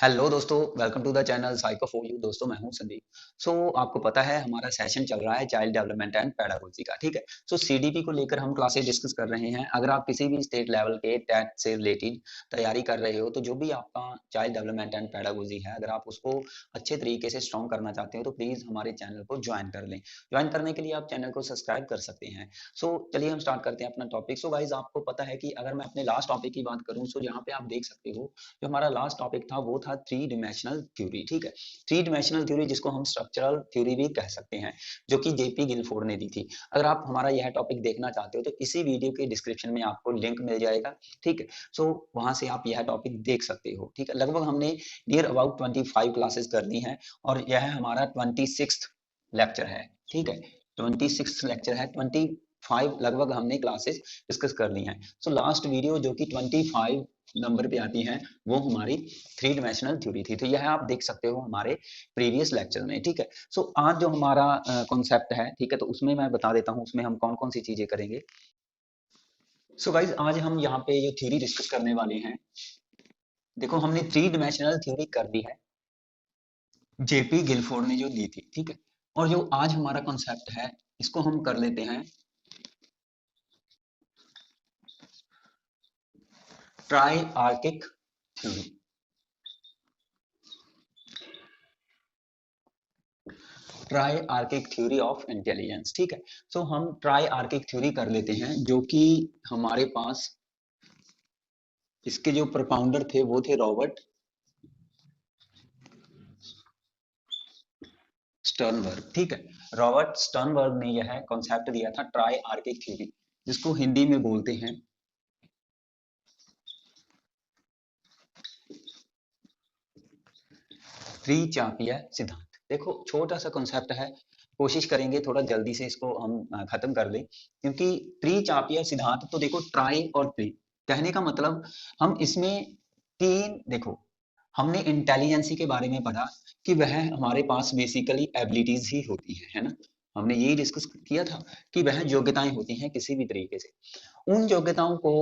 Hello दोस्तों, welcome to the channel psycho for you. दोस्तों, मैं हूं संदीप। आपको पता है हमारा सेशन चल रहा है चाइल्ड डेवलपमेंट एंड पेडागोजी का। ठीक है। सीडीपी को लेकर हम क्लासेस डिस्कस कर रहे हैं। अगर आप किसी भी स्टेट लेवल के टेट से रिलेटेड तैयारी कर रहे हो, तो जो भी आपका चाइल्ड डेवलपमेंट एंड पेडागोजी है, अगर आप उसको अच्छे तरीके से स्ट्रॉन्ग करना चाहते हो, तो प्लीज हमारे चैनल को ज्वाइन कर लें। ज्वाइन करने के लिए आप चैनल को सब्सक्राइब कर सकते हैं। चलिए हम स्टार्ट करते हैं अपना टॉपिक। गाइज, आपको पता है कि अगर मैं अपने लास्ट टॉपिक की बात करूँ, यहाँ पे आप देख सकते हो जो हमारा लास्ट टॉपिक था वो था थ्री डिमेंशनल थ्योरी। ठीक है। थ्री डिमेंशनल थ्योरी, जिसको हम स्ट्रक्चरल थ्योरी भी कह सकते हैं, जो कि जेपी गिलफोर्ड ने दी थी। अगर आप हमारा यह टॉपिक देखना चाहते हो, तो इसी वीडियो के डिस्क्रिप्शन में आपको लिंक मिल जाएगा। ठीक है। वहां से आप यह टॉपिक देख सकते हो। ठीक है। लगभग हमने नियर अबाउट 25 क्लासेस कर ली हैं, और यह हमारा 26th लेक्चर है। ठीक है। 26th लेक्चर है। 25 लगभग हमने क्लासेस डिस्कस कर ली हैं। लास्ट वीडियो जो कि 25 नंबर पे आती है, वो हमारी थ्री डिमेंशनल थ्योरी थी। तो यह आप देख सकते हो हमारे प्रीवियस लेक्चर में। ठीक है। आज जो हमारा कॉन्सेप्ट है, ठीक है, तो उसमें मैं बता देता हूँ उसमें हम कौन कौन सी चीजें करेंगे। गाइज, आज हम यहाँ पे जो थ्योरी डिस्कस करने वाले हैं, देखो हमने थ्री डिमेंशनल थ्योरी कर दी है, जेपी गिलफोर्ड ने जो दी थी। ठीक है। और जो आज हमारा कॉन्सेप्ट है, इसको हम कर लेते हैं try archaic theory. Try archaic theory of intelligence. ठीक है। हम ट्राई आर्किक थ्योरी कर लेते हैं, जो कि हमारे पास इसके जो प्रोपाउंडर थे वो थे रॉबर्ट स्टर्नबर्ग। ठीक है। रॉबर्ट स्टर्नबर्ग ने यह कॉन्सेप्ट दिया था ट्राई आर्किक थ्योरी, जिसको हिंदी में बोलते हैं त्रिचापीय सिद्धांत। देखो, छोटा सा कॉन्सेप्ट है, कोशिश करेंगे थोड़ा जल्दी से इसको हम खत्म कर दें, क्योंकि त्रिचापीय सिद्धांत, तो देखो ट्राई और ट्री कहने का मतलब, हम इसमें तीन, देखो हमने इंटेलिजेंसी के बारे में पढ़ा कि वह हमारे पास बेसिकली एबिलिटीज ही होती है ना। हमने यही डिस्कस किया था कि वह योग्यताएं होती हैं किसी भी तरीके से। उन योग्यताओं को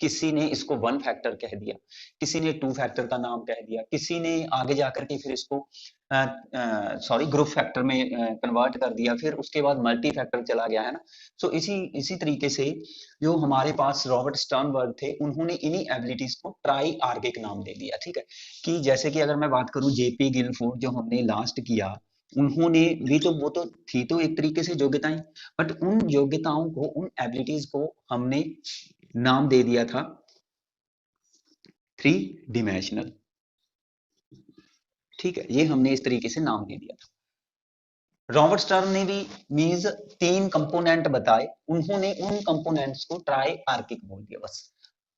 किसी ने इसको वन फैक्टर कह दिया, किसी ने टू फैक्टर का नाम कह दिया, किसी ने आगे जाकर के फिर इसको सॉरी ग्रुप फैक्टर में कन्वर्ट कर दिया, फिर उसके बाद मल्टी फैक्टर चला गया है ना। इसी इसी तरीके से जो हमारे पास रॉबर्ट स्टर्नबर्ग थे, उन्होंने इन्हीं एबिलिटीज को ट्राई आर्किक नाम दे दिया। ठीक है। कि जैसे कि अगर मैं बात करूं जेपी गिलफोर्ड, जो हमने लास्ट किया, उन्होंने भी तो वो तो थी तो एक तरीके से योग्यताएं, बट उन योग्यताओं को, उन एबिलिटीज को हमने नाम दे दिया था थ्री डिमेंशनल। ठीक है। ये हमने इस तरीके से नाम दे दिया था। रॉबर्ट स्टर्न ने भी मींस तीन कंपोनेंट बताए, उन्होंने उन कंपोनेंट्स को ट्राई आर्किक बोल दिया। बस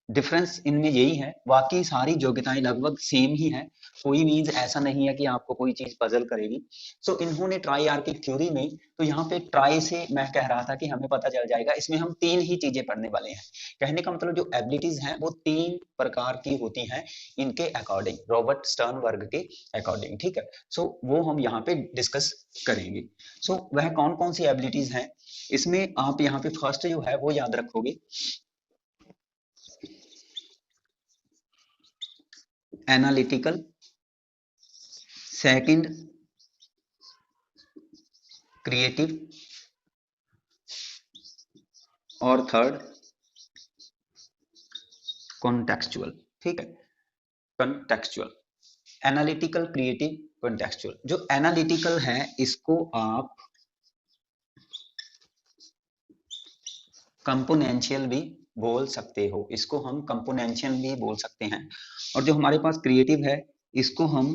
डिफरेंस इनमें यही है, बाकी सारी योग्यताएं लगभग सेम ही हैं। कोई मीन्स ऐसा नहीं है कि आपको कोई चीज पजल करेगी। इन्होंने ट्राई आर्किक थ्योरी में, तो यहाँ पे ट्राई से मैं कह रहा था कि हमें पता चल जाएगा, इसमें हम तीन ही चीजें पढ़ने वाले हैं। कहने का मतलब जो एबिलिटीज हैं वो तीन प्रकार की होती हैं, इनके अकॉर्डिंग, रॉबर्ट स्टर्नबर्ग के अकॉर्डिंग। ठीक है। वो हम यहाँ पे डिस्कस करेंगे। वह कौन कौन सी एबिलिटीज हैं, इसमें आप यहाँ पे फर्स्ट जो है वो याद रखोगे, एनालिटिकल, सेकंड क्रिएटिव, और थर्ड कॉन्टेक्चुअल। ठीक है। Contextual, analytical, creative, contextual. जो एनालिटिकल है, इसको आप कंपोनेंशियल भी बोल सकते हो, इसको हम कंपोनेंशियल भी बोल सकते हैं। और जो हमारे पास क्रिएटिव है, इसको हम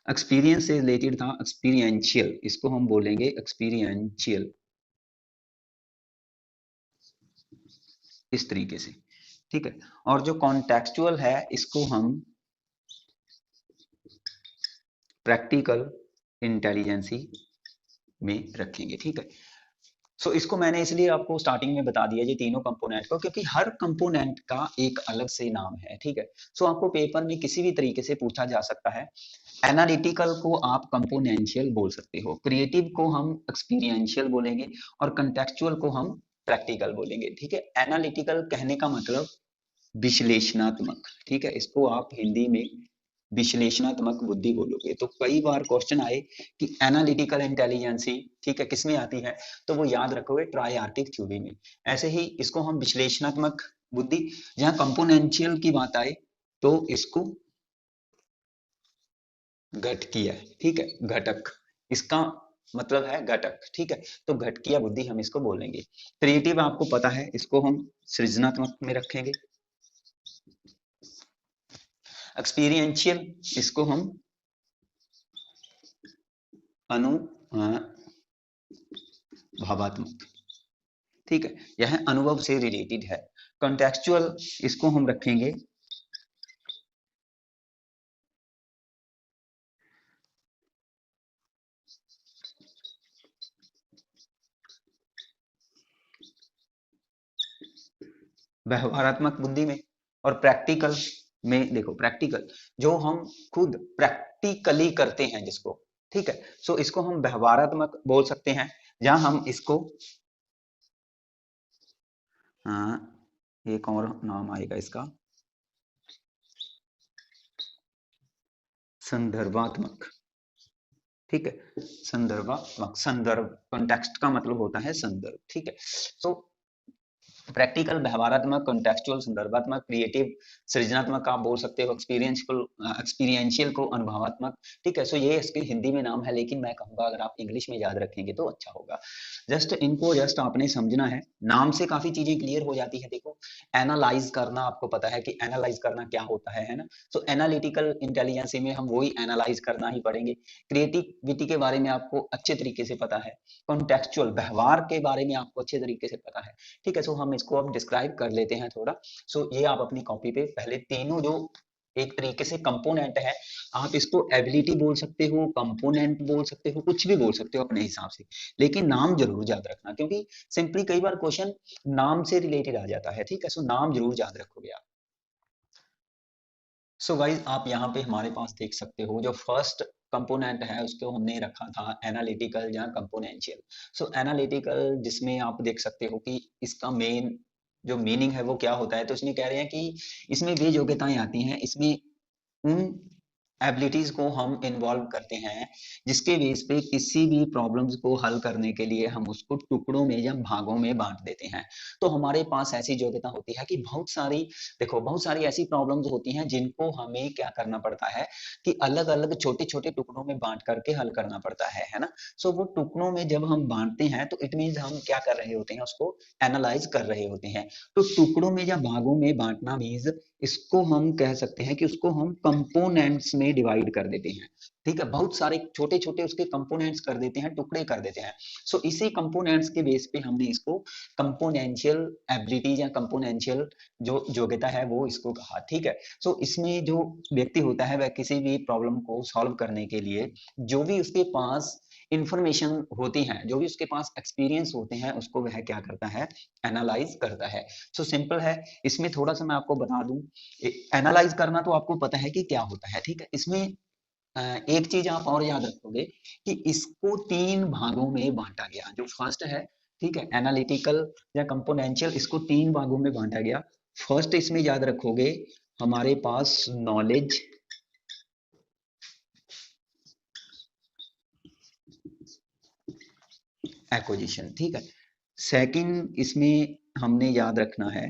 एक्सपीरियंस से रिलेटेड था, एक्सपीरियंशियल, इसको हम बोलेंगे एक्सपीरियंशियल, इस तरीके से। ठीक है। और जो कॉन्टेक्चुअल है, इसको हम प्रैक्टिकल इंटेलिजेंसी में रखेंगे। ठीक है। इसको मैंने इसलिए आपको स्टार्टिंग में बता दिया, ये तीनों कंपोनेंट को, क्योंकि हर कंपोनेंट का एक अलग से नाम है। ठीक है। आपको पेपर में किसी भी तरीके से पूछा जा सकता है। एनालिटिकल को आप कंपोनेंशियल बोल सकते हो, क्रिएटिव को हम एक्सपीरियंशियल बोलेंगे, और कंटेक्चुअल को हम प्रैक्टिकल बोलेंगे। ठीक है। एनालिटिकल कहने का मतलब विश्लेषणात्मक, ठीक है, इसको आप हिंदी में विश्लेषणात्मक बुद्धि बोलोगे। तो कई बार क्वेश्चन आए कि एनालिटिकल इंटेलिजेंसी, ठीक है, किसमें आती है, तो वो याद रखोगे ट्राइआर्टिक थ्योरी में। ऐसे ही इसको हम विश्लेषणात्मक बुद्धि, जहां कंपोनेंशियल की बात आए तो इसको घटकीय, ठीक है, घटक, इसका मतलब है घटक, ठीक है, तो घटकीय बुद्धि हम इसको बोलेंगे। क्रिएटिव आपको पता है, इसको हम सृजनात्मक में रखेंगे। एक्सपीरियंशियल, इसको हम अनुभवात्मक, ठीक है, यह अनुभव से रिलेटेड है। कॉन्टेक्चुअल, इसको हम रखेंगे व्यवहारात्मक बुद्धि में। और प्रैक्टिकल में देखो, प्रैक्टिकल जो हम खुद प्रैक्टिकली करते हैं जिसको, ठीक है, सो इसको हम व्यवहारात्मक बोल सकते हैं, जहां हम इसको एक और नाम आएगा इसका, संदर्भात्मक, ठीक है, संदर्भात्मक, संदर्भ, कॉन्टेक्स्ट का मतलब होता है संदर्भ, ठीक है। तो प्रैक्टिकल, व्यवहारात्मक, कॉन्टेक्चुअल, संदर्भात्मक, क्रिएटिव, सृजनात्मक आप बोल सकते हो, एक्सपीरियंशियल को अनुभवात्मक, ठीक है। सो ये इसके हिंदी में नाम है, लेकिन मैं कहूंगा अगर आप इंग्लिश में याद रखेंगे तो अच्छा होगा। जस्ट इनको जस्ट आपने समझना है, नाम से काफी चीजें क्लियर हो जाती है। देखो, एनालाइज करना आपको पता है कि एनालाइज करना क्या होता है ना। सो एनालिटिकल इंटेलिजेंस में हम वही एनालाइज करना ही पढ़ेंगे। क्रिएटिविटी के बारे में आपको अच्छे तरीके से पता है, कॉन्टेक्चुअल व्यवहार के बारे में आपको अच्छे तरीके से पता है, ठीक है। सो हम इसको अब डिस्क्राइब कर लेते हैं थोड़ा। सो ये आप अपनी कॉपी पे पहले तीनों जो एक तरीके से कंपोनेंट है, आप इसको एबिलिटी बोल सकते हो, कंपोनेंट बोल सकते हो, कुछ भी बोल सकते हो अपने हिसाब से, लेकिन नाम जरूर याद रखना, क्योंकि सिंपली कई बार क्वेश्चन नाम से रिलेटेड आ जाता है, ठीक है। सो नाम जरूर याद रखोगे आप। सो गाइज, आप यहाँ पे हमारे पास देख सकते हो, जो फर्स्ट कंपोनेंट है उसको हमने रखा था एनालिटिकल या कंपोनेंशियल। सो एनालिटिकल, जिसमें आप देख सकते हो कि इसका मेन जो मीनिंग है वो क्या होता है, तो इसमें कह रहे हैं कि इसमें वे योग्यताएं आती हैं, इसमें उन एबिलिटीज को हम इन्वॉल्व करते हैं जिसके बेस पे किसी भी प्रॉब्लम्स को हल करने के लिए हम उसको टुकड़ों में या भागों में बांट देते हैं। तो हमारे पास ऐसी योग्यता होती है कि बहुत सारी, देखो, बहुत सारी ऐसी प्रॉब्लम्स होती हैं जिनको हमें क्या करना पड़ता है कि अलग अलग छोटे छोटे टुकड़ों में बांट करके हल करना पड़ता है ना। सो वो टुकड़ों में जब हम बांटते हैं तो इट मीन हम क्या कर रहे होते हैं, उसको एनालाइज कर रहे होते हैं। तो टुकड़ों में या भागों में बांटना मीन्स इसको हम कह सकते हैं कि उसको हम कंपोनेंट्स में डिवाइड कर देते हैं, ठीक है, बहुत सारे छोटे छोटे उसके कंपोनेंट्स कर देते हैं, टुकड़े कर देते हैं। सो इसी कंपोनेंट्स के बेस पे हमने इसको कंपोनेंशियल एबिलिटीज या कंपोनेंशियल जो योग्यता है वो इसको कहा, ठीक है। सो इसमें जो व्यक्ति होता है वह किसी भी प्रॉब्लम को सॉल्व करने के लिए जो भी उसके पास इंफॉर्मेशन होती है, जो भी उसके पास एक्सपीरियंस होते हैं, उसको वह क्या करता है, एनालाइज करता है। सो सिंपल है। इसमें थोड़ा सा मैं आपको बता दूं, एनालाइज करना तो आपको पता है कि क्या होता है, ठीक है। इसमें एक चीज आप और याद रखोगे कि इसको तीन भागों में बांटा गया, जो फर्स्ट है, ठीक है, एनालिटिकल या कंपोनेंशियल, इसको तीन भागों में बांटा गया। फर्स्ट इसमें याद रखोगे हमारे पास नॉलेज एक्विजिशन, ठीक है। सेकंड इसमें हमने याद रखना है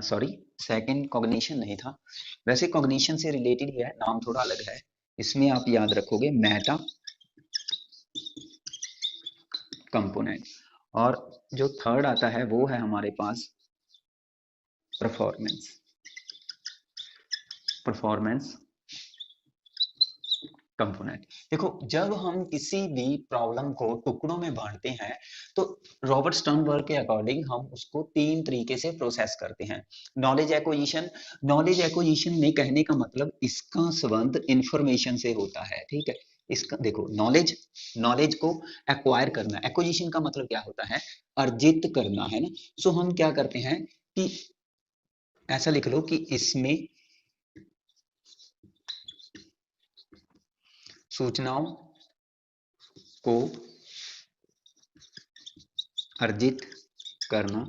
सॉरी, सेकंड कॉग्निशन नहीं था, वैसे कॉग्निशन से रिलेटेड ही है, नाम थोड़ा अलग है। इसमें आप याद रखोगे मेटा कंपोनेंट। और जो थर्ड आता है वो है हमारे पास परफॉर्मेंस, परफॉर्मेंस कंपोनेंट। देखो, जब हम किसी भी प्रॉब्लम को टुकड़ों में बांटते हैं तो रॉबर्ट स्टर्नबर्ग के अकॉर्डिंग हम उसको तीन तरीके से प्रोसेस करते हैं। नॉलेज एक्विजिशन, नॉलेज एक्विजिशन में कहने का मतलब इसका संबंध इंफॉर्मेशन से होता है, ठीक है। इसका देखो, नॉलेज, नॉलेज को एक्वायर करना, एक्विजिशन का मतलब क्या होता है, अर्जित करना, है ना। सो हम क्या करते हैं कि ऐसा लिख लो कि इसमें सूचनाओं को अर्जित करना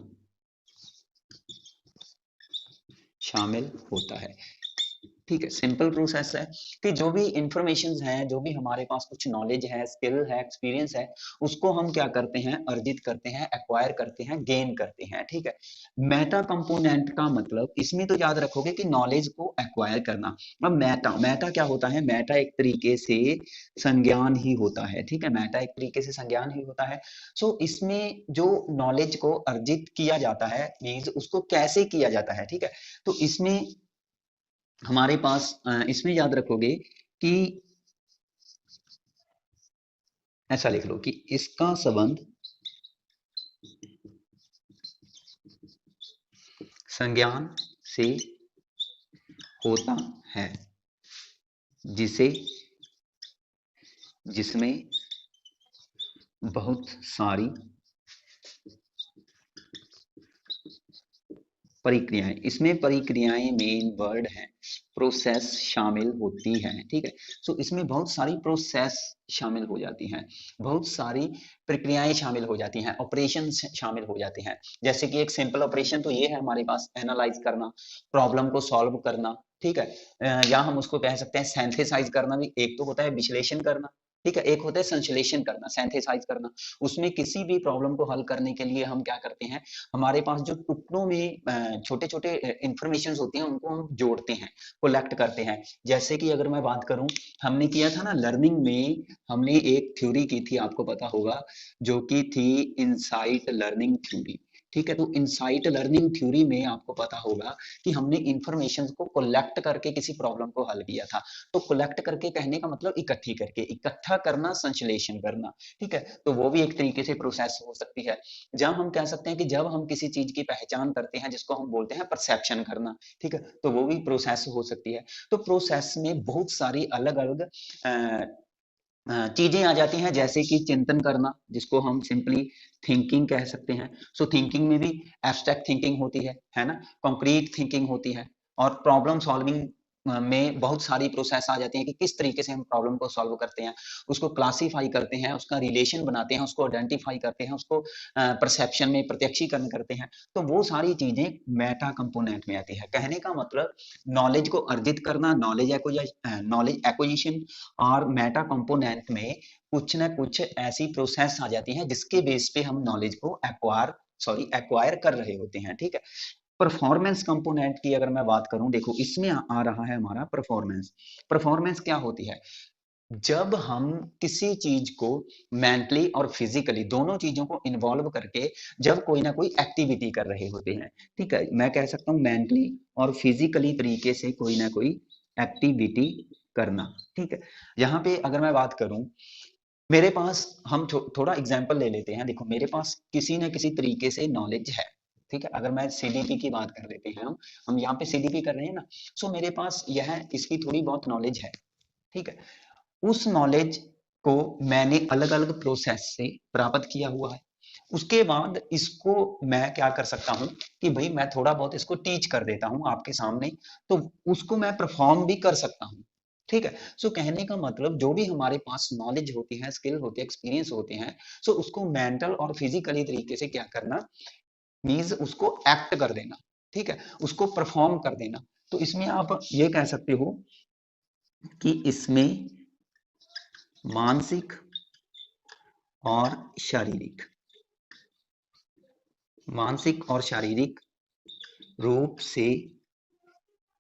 शामिल होता है। ठीक है, सिंपल प्रोसेस है कि जो भी इंफॉर्मेशन है, जो भी हमारे पास कुछ नॉलेज है, स्किल है, एक्सपीरियंस है, उसको हम क्या करते हैं, अर्जित करते हैं, एक्वायर करते हैं, गेन करते हैं। ठीक है, मेटा कंपोनेंट का मतलब इसमें तो याद रखोगे कि नॉलेज को एक्वायर करना। अब मेटा मेटा क्या होता है, मेटा एक तरीके से संज्ञान ही होता है। ठीक है, मेटा एक तरीके से संज्ञान ही होता है। सो इसमें जो नॉलेज को अर्जित किया जाता है, मीन्स उसको कैसे किया जाता है। ठीक है, तो इसमें हमारे पास इसमें याद रखोगे कि ऐसा लिख लो कि इसका संबंध संज्ञान से होता है, जिसे जिसमें बहुत सारी परिक्रियाएं, इसमें परिक्रियाएं मेन वर्ड है, प्रोसेस शामिल होती हैं। ठीक है, सो इसमें बहुत सारी प्रोसेस शामिल हो जाती हैं, बहुत सारी प्रक्रियाएं शामिल हो जाती हैं, ऑपरेशन शामिल हो जाते हैं। जैसे कि एक सिंपल ऑपरेशन तो ये है हमारे पास, एनालाइज करना, प्रॉब्लम को सॉल्व करना। ठीक है, या हम उसको कह सकते हैं सिंथेसाइज करना, भी एक तो होता है विश्लेषण करना। ठीक है, एक होता है संश्लेषण करना, सिंथेसाइज करना। उसमें किसी भी प्रॉब्लम को हल करने के लिए हम क्या करते हैं, हमारे पास जो टुकड़ों में छोटे छोटे इंफॉर्मेशन होती हैं, उनको हम जोड़ते हैं, कलेक्ट करते हैं। जैसे कि अगर मैं बात करूं, हमने किया था ना लर्निंग में, हमने एक थ्योरी की थी, आपको पता होगा, जो कि थी इनसाइट लर्निंग थ्योरी। ठीक है, तो इनसाइट लर्निंग थ्योरी में आपको पता होगा कि हमने इंफॉर्मेशन को कलेक्ट करके किसी प्रॉब्लम को हल किया था। तो कलेक्ट करके कहने का मतलब इकट्ठी करके, इकट्ठा करना, संश्लेषण करना। ठीक है, तो वो भी एक तरीके से प्रोसेस हो सकती है। जब हम कह सकते हैं कि जब हम किसी चीज की पहचान करते हैं, जिसको हम बोलते हैं परसेप्शन करना। ठीक है, तो वो भी प्रोसेस हो सकती है। तो प्रोसेस में बहुत सारी अलग अलग चीजें आ जाती हैं, जैसे कि चिंतन करना, जिसको हम सिंपली थिंकिंग कह सकते हैं। सो थिंकिंग में भी एब्स्ट्रैक्ट थिंकिंग होती है ना, कॉन्क्रीट थिंकिंग होती है, और प्रॉब्लम सॉल्विंग में बहुत सारी प्रोसेस आ जाती है कि किस तरीके से हम प्रॉब्लम को सॉल्व करते हैं, उसको क्लासीफाई करते हैं, उसका रिलेशन बनाते हैं, उसको आइडेंटिफाई करते हैं, उसको परसेप्शन में प्रत्यक्षीकरण करते हैं। तो वो सारी चीजें मेटा कंपोनेंट में आती है। कहने का मतलब नॉलेज को अर्जित करना, नॉलेज एक्विजिशन, और मेटा कंपोनेंट में कुछ ना कुछ ऐसी प्रोसेस आ जाती है जिसके बेस पे हम नॉलेज को एक्वायर कर रहे होते हैं। ठीक है, परफॉर्मेंस कंपोनेंट की अगर मैं बात करूं, देखो इसमें आ रहा है हमारा परफॉर्मेंस। परफॉर्मेंस क्या होती है, जब हम किसी चीज को मेंटली और फिजिकली दोनों चीजों को इन्वॉल्व करके जब कोई ना कोई एक्टिविटी कर रहे होते हैं। ठीक है, मैं कह सकता हूं मेंटली और फिजिकली तरीके से कोई ना कोई एक्टिविटी करना। ठीक है, यहाँ पे अगर मैं बात करूं, मेरे पास हम थोड़ा एग्जांपल ले लेते हैं। देखो मेरे पास किसी न किसी तरीके से नॉलेज है। ठीक है, अगर मैं सीडीपी की बात कर लेते हैं, हम यहाँ पे सीडीपी कर रहे हैं ना। सो मेरे पास यह इसकी थोड़ी बहुत नॉलेज है। ठीक है, उस नॉलेज को मैंने अलग अलग प्रोसेस से प्राप्त किया हुआ है। उसके बाद इसको मैं क्या कर सकता हूँ कि भाई मैं थोड़ा बहुत इसको टीच कर देता हूँ आपके सामने, तो उसको मैं परफॉर्म भी कर सकता हूँ। ठीक है, सो कहने का मतलब जो भी हमारे पास नॉलेज होती है, स्किल होती है, एक्सपीरियंस होते हैं, सो उसको मेंटल और फिजिकली तरीके से क्या करना, मीन्स उसको एक्ट कर देना। ठीक है, उसको परफॉर्म कर देना। तो इसमें आप ये कह सकते हो कि इसमें मानसिक और शारीरिक मानसिक और शारीरिक रूप से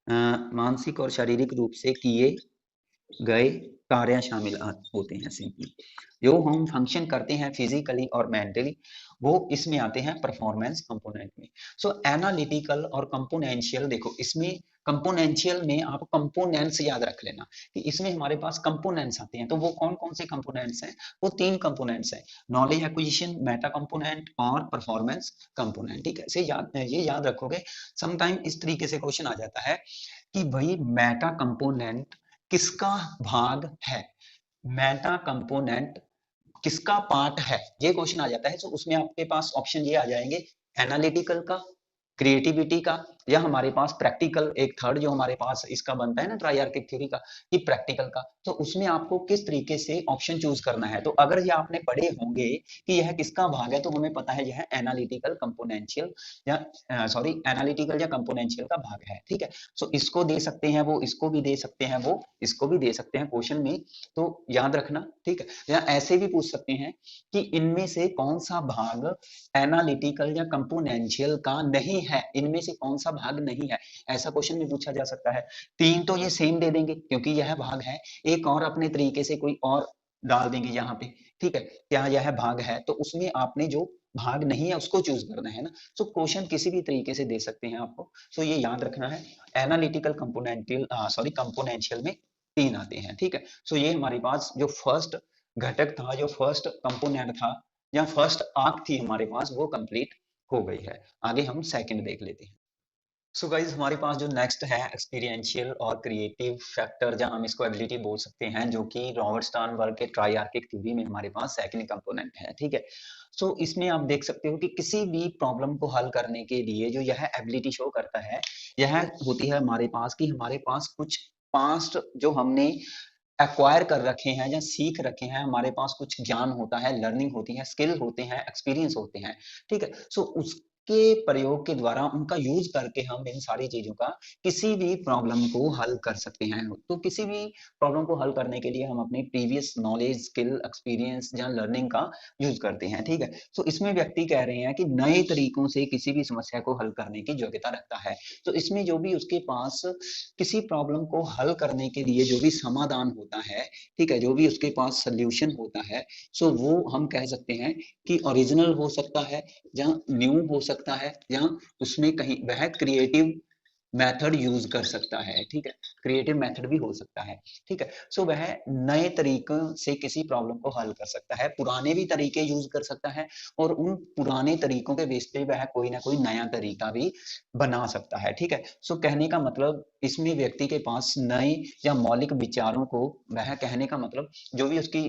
मानसिक और शारीरिक रूप से किए गए कार्य शामिल होते हैं। सिंपली जो हम फंक्शन करते हैं फिजिकली और मेंटली, वो इसमें आते हैं परफॉर्मेंस कंपोनेंट में। सो एनालिटिकल और कंपोनेंशियल, देखो इसमें कंपोनेंशियल में आप कंपोनेंट्स याद रख लेना कि इसमें हमारे पास कंपोनेंट्स आते हैं। तो वो कौन कौन से कंपोनेंट्स हैं, वो तीन कंपोनेंट्स हैं, नॉलेज एक्विजिशन, मेटा कंपोनेंट और परफॉर्मेंस कंपोनेंट। ठीक है, ये याद रखोगे। समटाइम इस तरीके से क्वेश्चन आ जाता है कि भाई मेटा कंपोनेंट किसका भाग है, मेटा कंपोनेंट किसका पार्ट है, ये क्वेश्चन आ जाता है। तो उसमें आपके पास ऑप्शन ये आ जाएंगे, एनालिटिकल का, क्रिएटिविटी का, या हमारे पास प्रैक्टिकल एक थर्ड जो हमारे पास इसका बनता है ना ट्राइआर्किक थ्योरी का, कि प्रैक्टिकल का, तो उसमें आपको किस तरीके से ऑप्शन चूज करना है। तो अगर ये आपने पढ़े होंगे कि यह किसका भाग है, तो हमें पता है यह एनालिटिकल कंपोनेंशियल या सॉरी एनालिटिकल या कंपोनेंशियल का भाग है, ठीक है। सो इसको दे सकते हैं वो, इसको भी दे सकते हैं वो, इसको भी दे सकते हैं क्वेश्चन में, तो याद रखना, ठीक है। या ऐसे भी पूछ सकते हैं कि इनमें से कौन सा भाग एनालिटिकल या कंपोनेंशियल का नहीं है, इनमें से कौन सा भाग नहीं है, ऐसा क्वेश्चन में पूछा जा सकता है। तीन तो ये सेम दे देंगे क्योंकि यह भाग है, एक और अपने तरीके से कोई और डाल देंगे यहाँ पे, ठीक है। क्या यह भाग है, तो उसमें आपने जो भाग नहीं है उसको चूज करना है ना। सो क्वेश्चन किसी भी तरीके से दे सकते हैं आपको, सो ये याद रखना है। एनालिटिकल कंपोनेंटियल सॉरी कंपोनेंशियल में तीन आते हैं, ठीक है। सो ये हमारे पास जो फर्स्ट घटक था, जो फर्स्ट कंपोनेंट था या फर्स्ट आर्क थी हमारे पास, वो कंप्लीट हो गई है। आगे हम सेकंड देख लेते हैं। सो गाइज हमारे पास जो नेक्स्ट है एक्सपीरियंशियल और क्रिएटिव फैक्टर, या हम इसको एबिलिटी बोल सकते हैं, जो कि रॉबर्ट स्टर्नबर्ग के ट्राइआर्किक थ्योरी में हमारे पास सेकंड कंपोनेंट है, ठीक है। सो इसमें आप देख सकते हो कि किसी भी प्रॉब्लम को हल करने के लिए जो यह एबिलिटी शो करता है, यह होती है हमारे पास कि हमारे पास कुछ पास्ट जो हमने एक्वायर कर रखे हैं या सीख रखे हैं, हमारे पास कुछ ज्ञान होता है, लर्निंग होती है, स्किल होते हैं, एक्सपीरियंस होते हैं, ठीक है। सो उसके प्रयोग के द्वारा उनका यूज करके हम इन सारी चीजों का किसी भी प्रॉब्लम को हल कर सकते हैं। तो किसी भी प्रॉब्लम को हल करने के लिए हम अपनी प्रीवियस नॉलेज, स्किल, एक्सपीरियंस या लर्निंग का यूज करते हैं, ठीक है। तो इसमें व्यक्ति कह रहे हैं कि नए तरीकों से किसी भी समस्या को हल करने की योग्यता रखता है। तो इसमें जो भी उसके पास किसी प्रॉब्लम को हल करने के लिए जो भी समाधान होता है, ठीक है, जो भी उसके पास सॉल्यूशन होता है, सो वो हम कह सकते हैं कि ओरिजिनल हो सकता है या न्यू हो सकता है, या उसमें कहीं वह क्रिएटिव मेथड यूज कर सकता है, ठीक है। क्रिएटिव मेथड भी हो सकता है, ठीक है। सो वह नए तरीकों से किसी प्रॉब्लम को हल कर सकता है, पुराने भी तरीके यूज कर सकता है, और उन पुराने तरीकों के बेस पे वह कोई ना कोई नया तरीका भी बना सकता है, ठीक है। सो कहने का मतलब इसमें व्यक्ति के पास नए या मौलिक विचारों को, वह कहने का मतलब जो भी उसकी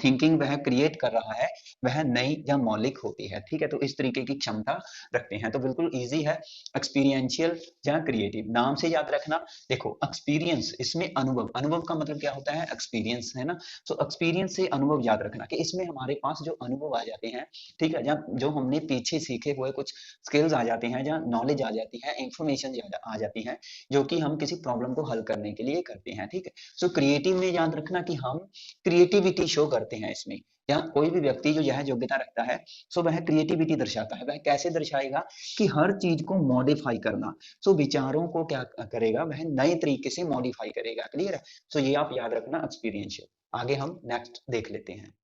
थिंकिंग वह क्रिएट कर रहा है, वह नई या मौलिक होती है, ठीक है। तो इस तरीके की क्षमता रखते हैं। तो बिल्कुल ईजी है, एक्सपीरियंशियल या क्रिएटिव, नाम से याद रखना। देखो एक्सपीरियंस, इसमें अनुभव, अनुभव का मतलब क्या होता है, एक्सपीरियंस, है ना। सो एक्सपीरियंस से अनुभव याद रखना कि इसमें हमारे पास जो अनुभव आ जाते हैं, ठीक है, या जो हमने पीछे सीखे हुए कुछ स्किल्स आ जाते हैं, या नॉलेज आ जाती है, इंफॉर्मेशन आ जाती है, जो कि हम किसी प्रॉब्लम को हल करने के लिए करते हैं, ठीक है। सो क्रिएटिव में याद रखना कि हम क्रिएटिविटी शो करते हैं इसमें, या कोई भी व्यक्ति जो यह योग्यता रखता है, सो वह क्रिएटिविटी दर्शाता है। वह कैसे दर्शाएगा कि हर चीज को मॉडिफाई करना, सो विचारों को क्या करेगा, वह नए तरीके से मॉडिफाई करेगा, क्लियर है। सो ये आप याद रखना एक्सपीरियंशियल। आगे हम नेक्स्ट देख लेते हैं।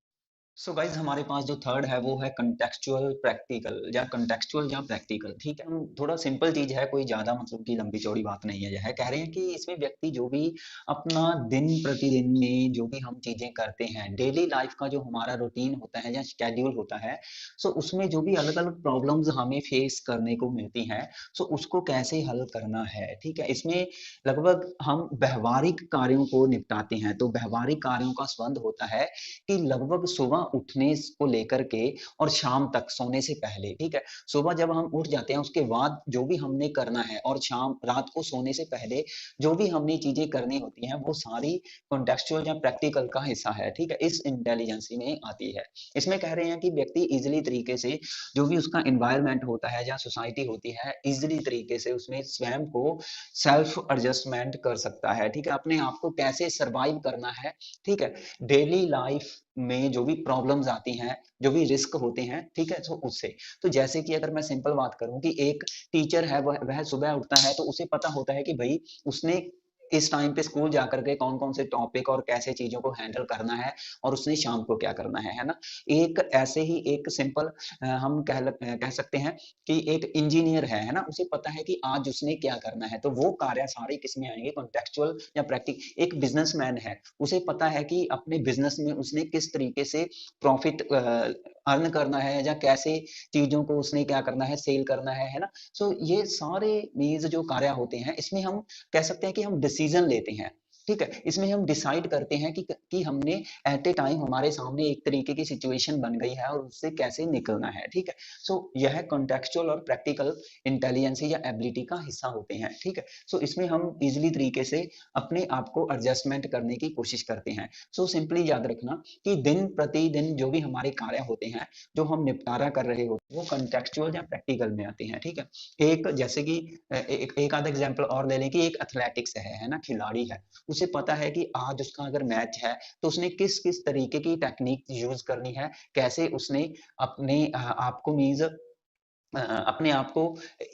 सो गाइज हमारे पास जो थर्ड है वो है कंटेक्चुअल प्रैक्टिकल, या कंटेक्चुअल या प्रैक्टिकल, ठीक है। हम थोड़ा सिंपल चीज है, कोई ज्यादा मतलब की लंबी चौड़ी बात नहीं है। यह कह रहे हैं कि इसमें व्यक्ति जो भी अपना दिन प्रतिदिन में जो भी हम चीजें करते हैं, डेली लाइफ का जो हमारा रूटीन होता है या शेड्यूल होता है, सो उसमें जो भी अलग अलग प्रॉब्लम्स हमें फेस करने को मिलती हैं, सो उसको कैसे हल करना है, ठीक है। इसमें लगभग हम व्यवहारिक कार्यों को निपटाते हैं। तो व्यवहारिक कार्यों का संबंध होता है कि लगभग सुबह उठने को लेकर के और शाम तक सोने से पहले, ठीक है। सुबह जब हम उठ जाते हैं उसके बाद जो भी हमने करना है, और शाम रात को सोने से पहले जो भी हमने चीजें करनी होती हैं, वो सारी कॉन्टेक्चुअल या प्रैक्टिकल का हिस्सा है, ठीक है, इस इंटेलिजेंसी में आती है। इसमें कह रहे हैं कि व्यक्ति इजिली तरीके से जो भी उसका एनवायरमेंट होता है या सोसाइटी होती है, इजिली तरीके से उसमें स्वयं को सेल्फ एडजस्टमेंट कर सकता है, ठीक है। अपने आप को कैसे सरवाइव करना है, ठीक है, डेली लाइफ में जो भी प्रॉब्लम्स आती हैं, जो भी रिस्क होते हैं, ठीक है, तो उससे, तो जैसे कि अगर मैं सिंपल बात करूं कि एक टीचर है, वह सुबह उठता है तो उसे पता होता है कि भाई उसने इस टाइम पे स्कूल जाकर के कौन कौन से टॉपिक और कैसे चीजों को हैंडल करना है, और उसने शाम को क्या करना है ना। एक ऐसे ही एक सिंपल हम कह सकते हैं कि एक इंजीनियर है ना, उसे पता है कि आज उसने क्या करना है, तो वो कार्य सारे किसमें आएंगे, कॉन्टेक्चुअल या प्रैक्टिक। एक बिजनेसमैन है, उसे पता है कि अपने बिजनेस में उसने किस तरीके से प्रॉफिट अर्न करना है, या कैसे चीजों को उसने क्या करना है, सेल करना है ना। सो ये सारे मीन्स जो कार्य होते हैं, इसमें हम कह सकते हैं कि हम डिसीजन लेते हैं, ठीक है, इसमें हम डिसाइड करते हैं कि हमने एट ए टाइम हमारे सामने एक तरीके की सिचुएशन बन गई है और उससे कैसे निकलना है। ठीक है, सो यह कॉन्टेक्चुअल और प्रैक्टिकल इंटेलिजेंस या एबिलिटी का हिस्सा होते हैं। ठीक है, सो इसमें हम इजिली तरीके से अपने आप को एडजस्टमेंट करने की कोशिश करते हैं। सो सिंपली याद रखना कि दिन प्रतिदिन जो भी हमारे कार्य होते हैं, जो हम निपटारा कर रहे होते हैं, वो कॉन्टेक्चुअल या प्रैक्टिकल में आते हैं। ठीक है, एक जैसे कि एक आधा एग्जाम्पल और ले लें कि एक एथलेटिक्स है ना, खिलाड़ी है, उसे पता है कि आज उसका अगर मैच है तो उसने किस किस तरीके की टेक्निक यूज करनी है, कैसे उसने अपने आप को मीन्स अपने आप को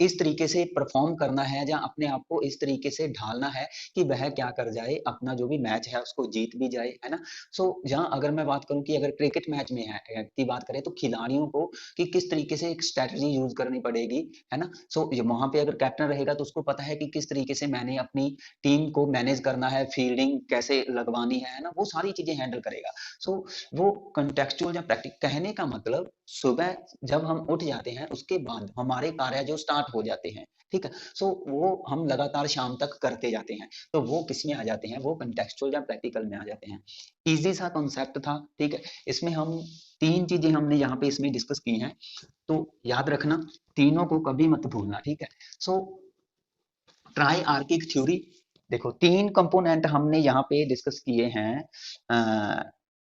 इस तरीके से परफॉर्म करना है या अपने आप को इस तरीके से ढालना है कि वह क्या कर जाए, अपना जो भी मैच है उसको जीत भी जाए, है ना। सो जहां अगर मैं बात करूं कि अगर क्रिकेट मैच में है की बात करें तो खिलाड़ियों को कि किस तरीके से एक स्ट्रेटजी यूज करनी पड़ेगी, है ना। सो वहां पे अगर कैप्टन रहेगा तो उसको पता है कि किस तरीके से मैंने अपनी टीम को मैनेज करना है, फील्डिंग कैसे लगवानी है ना, वो सारी चीजें हैंडल करेगा। सो वो कंटेक्चुअल या प्रैक्टिक कहने का मतलब सुबह जब हम उठ जाते हैं उसके बाद हमारे कार्य जो स्टार्ट हो जाते हैं। ठीक है, सो वो हम लगातार शाम तक करते जाते हैं, तो वो किस में आ जाते हैं, वो कंटेक्चुअल या प्रैक्टिकल में आ जाते हैं। इजी सा कॉन्सेप्ट था। ठीक है, इसमें हम तीन चीजें हमने यहाँ पे इसमें डिस्कस की हैं, तो याद रखना तीनों को कभी मत भूलना। ठीक है, सो ट्राई आर्किक थ्योरी, देखो तीन कंपोनेंट हमने यहाँ पे डिस्कस किए हैं।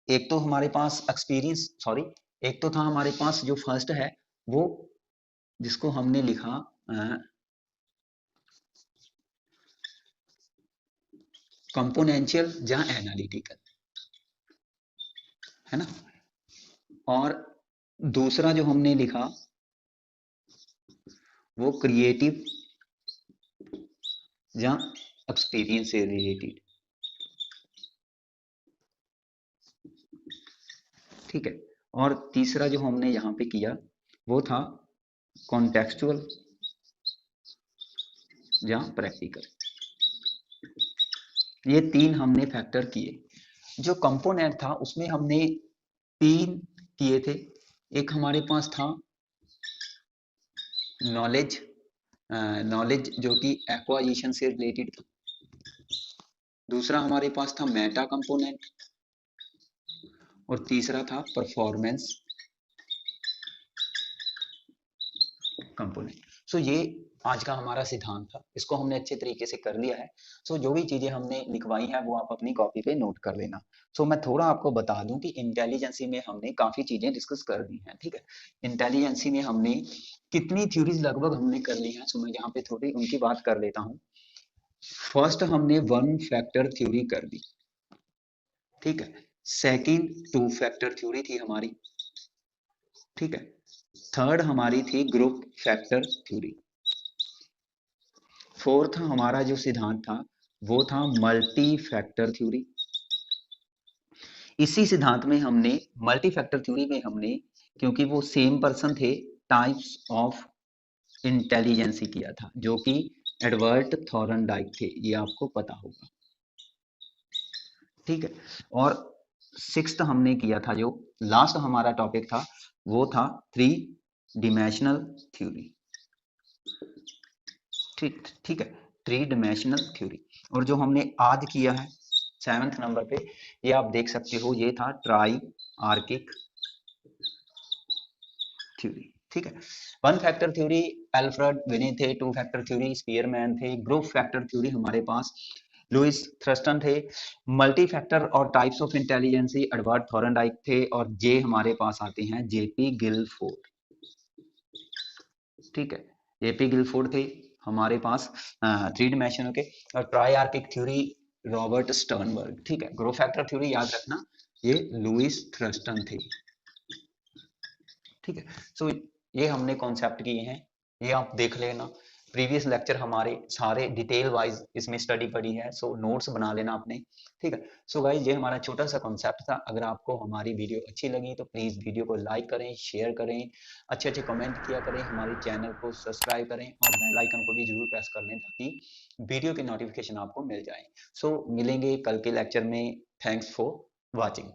एक तो हमारे पास एक्सपीरियंस, सॉरी, एक तो था हमारे पास जो फर्स्ट है वो जिसको हमने लिखा कंपोनेंशियल या एनालिटिकल, है ना। और दूसरा जो हमने लिखा वो क्रिएटिव या एक्सपीरियंस से रिलेटेड। ठीक है, और तीसरा जो हमने यहाँ पे किया वो था कॉन्टेक्चुअल या प्रैक्टिकल। ये तीन हमने फैक्टर किए। जो कंपोनेंट था उसमें हमने तीन किए थे। एक हमारे पास था नॉलेज, नॉलेज जो कि एक्वाजिशन से रिलेटेड था। दूसरा हमारे पास था मेटा कंपोनेंट और तीसरा था परफॉर्मेंस कंपोनेंट। सो ये आज का हमारा सिद्धांत था, इसको हमने अच्छे तरीके से कर लिया है। सो जो भी चीजें हमने लिखवाई है वो आप अपनी कॉपी पे नोट कर लेना। सो मैं थोड़ा आपको बता दूं कि इंटेलिजेंसी में हमने काफी चीजें डिस्कस कर दी हैं। ठीक है, इंटेलिजेंसी में हमने कितनी थ्योरीज लगभग हमने कर ली हैं, सो मैं यहाँ पे थोड़ी उनकी बात कर लेता हूँ। फर्स्ट हमने वन फैक्टर थ्योरी कर दी। ठीक है, सेकंड टू फैक्टर थ्योरी थी हमारी। ठीक है, थर्ड हमारी थी ग्रुप फैक्टर थ्योरी। फोर्थ हमारा जो सिद्धांत था वो था मल्टी फैक्टर थ्योरी। इसी सिद्धांत में हमने मल्टी फैक्टर थ्योरी में हमने, क्योंकि वो सेम पर्सन थे, टाइप्स ऑफ इंटेलिजेंसी किया था जो कि एडवर्ड थॉर्नडाइक थे, ये आपको पता होगा। ठीक है, और सिक्स्थ हमने किया था, जो लास्ट हमारा टॉपिक था वो था थ्री डिमेंशनल थ्योरी। ठीक ठीक है, थ्री डिमेंशनल थ्योरी। और जो हमने आज किया है सेवंथ नंबर पे, ये आप देख सकते हो, ये था ट्राई आर्किक थ्योरी। ठीक है, वन फैक्टर थ्योरी एल्फ्रेड विनी थे, टू फैक्टर थ्योरी स्पीयरमैन थे, ग्रुप फैक्टर थ्योरी हमारे पास लुइस थ्रस्टन थे, मल्टी फैक्टर और types of intelligence Edward Thorndike थे, और जे हमारे पास आते हैं जेपी गिलफोर्ड। ठीक है, जेपी गिलफोर्ड थे हमारे पास थ्री डिमेंशनल के, और try archaic theory Robert Sternberg. ठीक है, ग्रुप फैक्टर थ्योरी याद रखना ये लुइस थ्रस्टन थे। ठीक है, सो ये हमने कॉन्सेप्ट किए हैं, ये आप देख लेना। प्रीवियस लेक्चर हमारे सारे डिटेल वाइज इसमें स्टडी पड़ी है, सो नोट्स बना लेना आपने। ठीक है, सो गाइस ये हमारा छोटा सा कॉन्सेप्ट था। अगर आपको हमारी वीडियो अच्छी लगी तो प्लीज वीडियो को लाइक करें, शेयर करें, अच्छे अच्छे कमेंट किया करें, हमारे चैनल को सब्सक्राइब करें और बेल आइकन को भी जरूर प्रेस कर लें ताकि वीडियो के नोटिफिकेशन आपको मिल जाए। सो मिलेंगे कल के लेक्चर में। Thanks for watching.